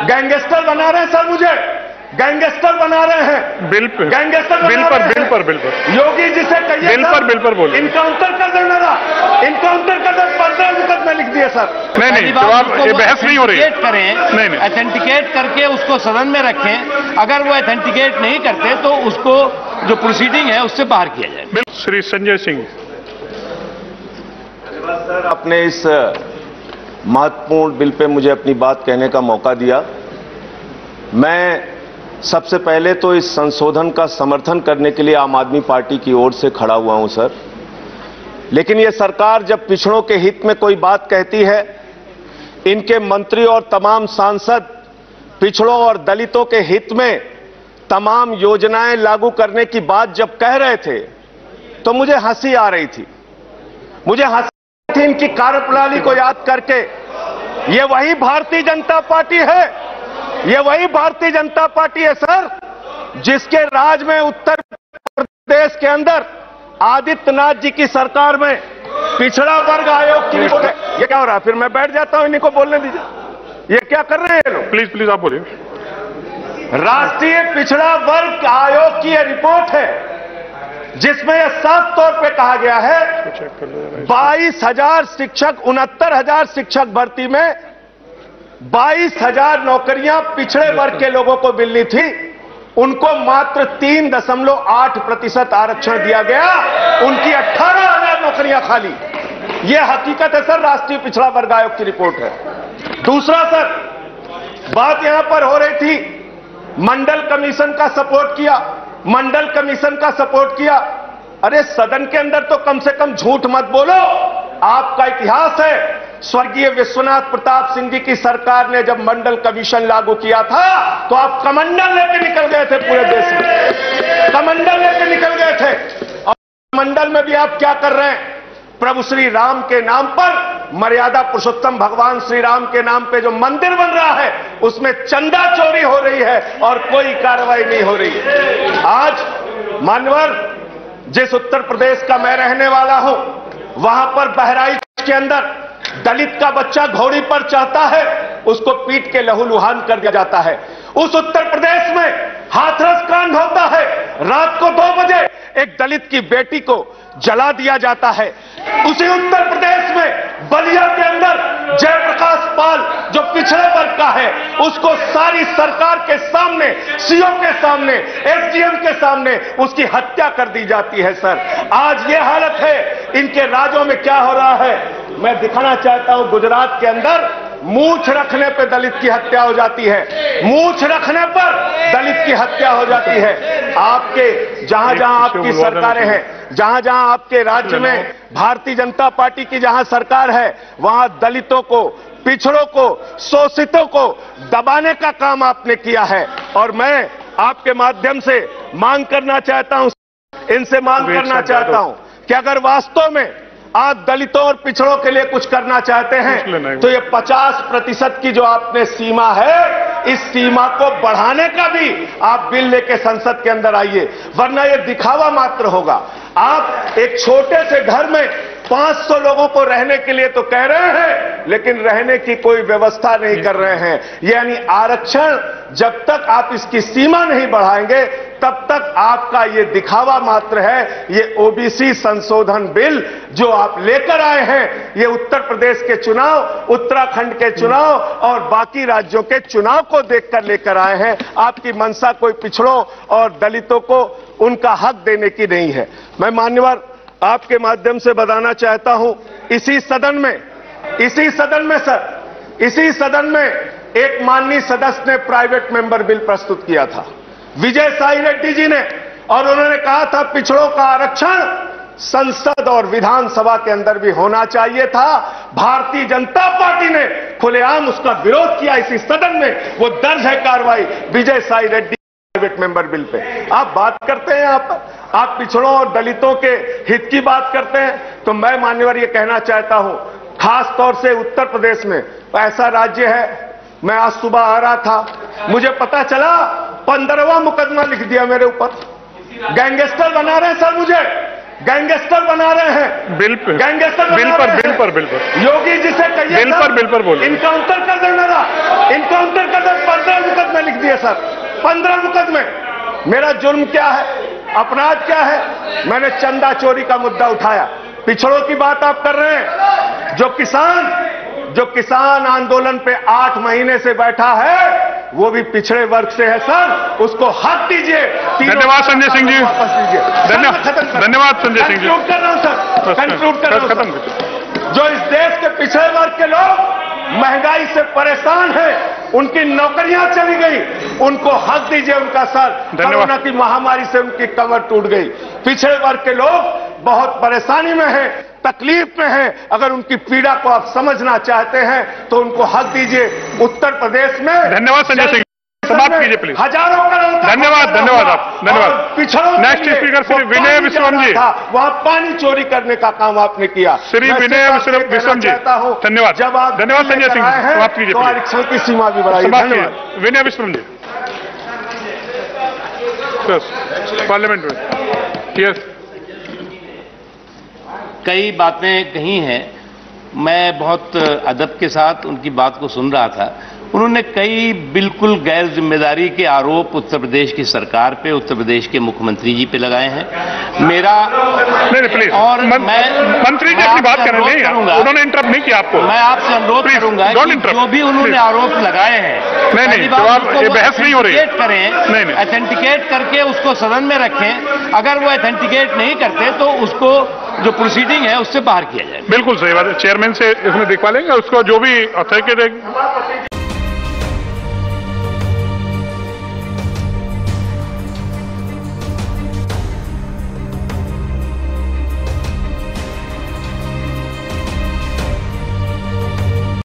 Gangster बना रहे हैं सर, मुझे गैंगस्टर बना रहे हैं। गैंगस्टर बिल योगी जिसे कहिए बिल पर बोलिए। इनकाउंटर कर देना था, इनकाउंटर कर दे, 15 मुकदमे लिख दिए सर। नहीं जवाब, ये बहस नहीं हो रही है। करें, नहीं ऑथेंटिकेट करके उसको सदन में रखें। अगर वो ऑथेंटिकेट नहीं करते तो उसको जो प्रोसीडिंग है उससे बाहर किया जाए। श्री संजय सिंह सर, अपने इस महत्वपूर्ण बिल पे मुझे अपनी बात कहने का मौका दिया। मैं सबसे पहले तो इस संशोधन का समर्थन करने के लिए आम आदमी पार्टी की ओर से खड़ा हुआ हूं सर। लेकिन यह सरकार जब पिछड़ों के हित में कोई बात कहती है, इनके मंत्री और तमाम सांसद पिछड़ों और दलितों के हित में तमाम योजनाएं लागू करने की बात जब कह रहे थे तो मुझे हंसी आ रही थी। मुझे हंसी थी इनकी कार्यप्रणाली को याद करके। ये वही भारतीय जनता पार्टी है, ये वही भारतीय जनता पार्टी है सर, जिसके राज में उत्तर प्रदेश के अंदर आदित्यनाथ जी की सरकार में पिछड़ा वर्ग आयोग की रिपोर्ट है। ये क्या हो रहा है? फिर मैं बैठ जाता हूं, इन्हीं को बोलने दीजिए। ये क्या कर रहे हैं ये लोग? प्लीज आप बोलिए। राष्ट्रीय पिछड़ा वर्ग आयोग की यह रिपोर्ट है, जिसमें यह साफ तौर पे कहा गया है 22,000 शिक्षक, 69,000 शिक्षक भर्ती में 22,000 नौकरियां पिछड़े वर्ग के लोगों को मिलनी थी, उनको मात्र 3.8% आरक्षण दिया गया। उनकी 18,000 नौकरियां खाली। यह हकीकत है सर, राष्ट्रीय पिछड़ा वर्ग आयोग की रिपोर्ट है। दूसरा सर, बात यहां पर हो रही थी मंडल कमीशन का सपोर्ट किया, मंडल कमीशन का सपोर्ट किया। अरे सदन के अंदर तो कम से कम झूठ मत बोलो। आपका इतिहास है, स्वर्गीय विश्वनाथ प्रताप सिंह जी की सरकार ने जब मंडल कमीशन लागू किया था तो आप कमंडल लेके निकल गए थे, पूरे देश में कमंडल लेके निकल गए थे। और मंडल में भी आप क्या कर रहे हैं? प्रभु श्री राम के नाम पर, मर्यादा पुरुषोत्तम भगवान श्री राम के नाम पे जो मंदिर बन रहा है उसमें चंदा चोरी हो रही है और कोई कार्रवाई नहीं हो रही है। आज मान्यवर, जिस उत्तर प्रदेश का मैं रहने वाला हूं, वहां पर बहराइच के अंदर दलित का बच्चा घोड़ी पर चढ़ता है, उसको पीट के लहूलुहान कर दिया जाता है। उस उत्तर प्रदेश में हाथरस कांड होता है, रात को 2 बजे एक दलित की बेटी को जला दिया जाता है। उसी उत्तर प्रदेश में बलिया के अंदर जयप्रकाश पाल जो पिछड़े वर्ग का है, उसको सारी सरकार के सामने, सीओ के सामने, एसडीएम के सामने उसकी हत्या कर दी जाती है। सर, आज ये हालत है। इनके राज्यों में क्या हो रहा है मैं दिखाना चाहता हूं। गुजरात के अंदर मूछ रखने पर दलित की हत्या हो जाती है, मूछ रखने पर दलित की हत्या हो जाती है। आपके जहां जहां आपकी सरकारें हैं, जहां जहां आपके राज्य में भारतीय जनता पार्टी की जहां सरकार है, वहां दलितों को, पिछड़ों को, शोषितों को दबाने का काम आपने किया है। और मैं आपके माध्यम से मांग करना चाहता हूं, इनसे मांग करना चाहता हूं कि अगर वास्तव में आप दलितों और पिछड़ों के लिए कुछ करना चाहते हैं तो ये 50% की जो आपने सीमा है, इस सीमा को बढ़ाने का भी आप बिल लेके संसद के अंदर आइए, वरना ये दिखावा मात्र होगा। आप एक छोटे से घर में 500 लोगों को रहने के लिए तो कह रहे हैं, लेकिन रहने की कोई व्यवस्था नहीं कर रहे हैं। यानी आरक्षण जब तक आप इसकी सीमा नहीं बढ़ाएंगे तब तक आपका ये दिखावा मात्र है। ये ओबीसी संशोधन बिल जो आप लेकर आए हैं, ये उत्तर प्रदेश के चुनाव, उत्तराखंड के चुनाव और बाकी राज्यों के चुनाव को देखकर लेकर आए हैं। आपकी मंशा कोई पिछड़ों और दलितों को उनका हक देने की नहीं है। मैं मान्यवर आपके माध्यम से बताना चाहता हूं, इसी सदन में एक माननीय सदस्य ने प्राइवेट मेंबर बिल प्रस्तुत किया था, विजय साई रेड्डी जी ने, और उन्होंने कहा था पिछड़ों का आरक्षण संसद और विधानसभा के अंदर भी होना चाहिए था। भारतीय जनता पार्टी ने खुलेआम उसका विरोध किया इसी सदन में। वो दर्ज है कार्रवाई Vijay Sai Reddy private member bill पे। आप बात करते हैं, आप पिछड़ों और दलितों के हित की बात करते हैं। तो मैं मान्यवर ये कहना चाहता हूं, खास तौर से उत्तर प्रदेश में ऐसा राज्य है, मैं आज सुबह आ रहा था, मुझे पता चला 15वां मुकदमा लिख दिया मेरे ऊपर। गैंगस्टर बना रहे हैं सर, मुझे गैंगस्टर बना रहे हैं, गैंगस्टर बिल पर योगी जिसे कहिए बिल पर बोलिए। इनकाउंटर कर देना था, इनकाउंटर कर दे, दिए सर, 15 मुकदमे। मेरा जुर्म क्या है, अपराध क्या है? मैंने चंदा चोरी का मुद्दा उठाया। पिछड़ों की बात आप कर रहे हैं। जो किसान आंदोलन पे 8 महीने से बैठा है वो भी पिछड़े वर्ग से है सर, उसको हक दीजिए। धन्यवाद संजय सिंह जी, वापस दीजिए। धन्यवाद संजय सिंह जी। कंक्लूड कर रहा हूं सर, कंक्लूड कर रहा हूं सर। जो इस देश के पिछड़े वर्ग के लोग महंगाई से परेशान हैं, उनकी नौकरियां चली गई, उनको हक दीजिए उनका सर। कोरोना की महामारी से उनकी कमर टूट गई। पिछड़े वर्ग के लोग बहुत परेशानी में हैं, तकलीफ में हैं। अगर उनकी पीड़ा को आप समझना चाहते हैं तो उनको हक दीजिए। उत्तर प्रदेश में धन्यवाद संजय सिंह, समाप्त कीजिए प्लीज। हजारों करोड़ का धन्यवाद आप, धन्यवाद। पिछड़ों नेक्स्ट स्पीकर श्री विनय विश्वम जी। वहां पानी चोरी करने का काम आपने किया। श्री विनय विश्वम जी, धन्यवाद। जब आप धन्यवाद संजय सिंह, समाप्त कीजिए तो आरक्षण की सीमा भी बढ़ाई। धन्यवाद। विनय विश्वम जी, पार्लियामेंट में। यस, कई बातें कही हैं, मैं बहुत अदब के साथ उनकी बात को सुन रहा था। उन्होंने कई बिल्कुल गैर जिम्मेदारी के आरोप उत्तर प्रदेश की सरकार पे, उत्तर प्रदेश के मुख्यमंत्री जी पे लगाए हैं। मेरा नहीं प्लीज, और मैं मंत्री जी अपनी बात कर रहे हैं, उन्होंने इंटरप्ट नहीं किया आपको। मैं आपसे अनुरोध करूंगा कि जो भी उन्होंने आरोप लगाए हैं, नहीं जवाब, ये बहस नहीं हो रही है। करें, ऑथेंटिकेट करके उसको सदन में रखें। अगर वो ऑथेंटिकेट नहीं करते तो उसको जो प्रोसीडिंग है उससे बाहर किया जाए। बिल्कुल सही बात है, चेयरमैन से इसमें दिखवा लेंगे, उसको जो भी ऑथेंटिकेट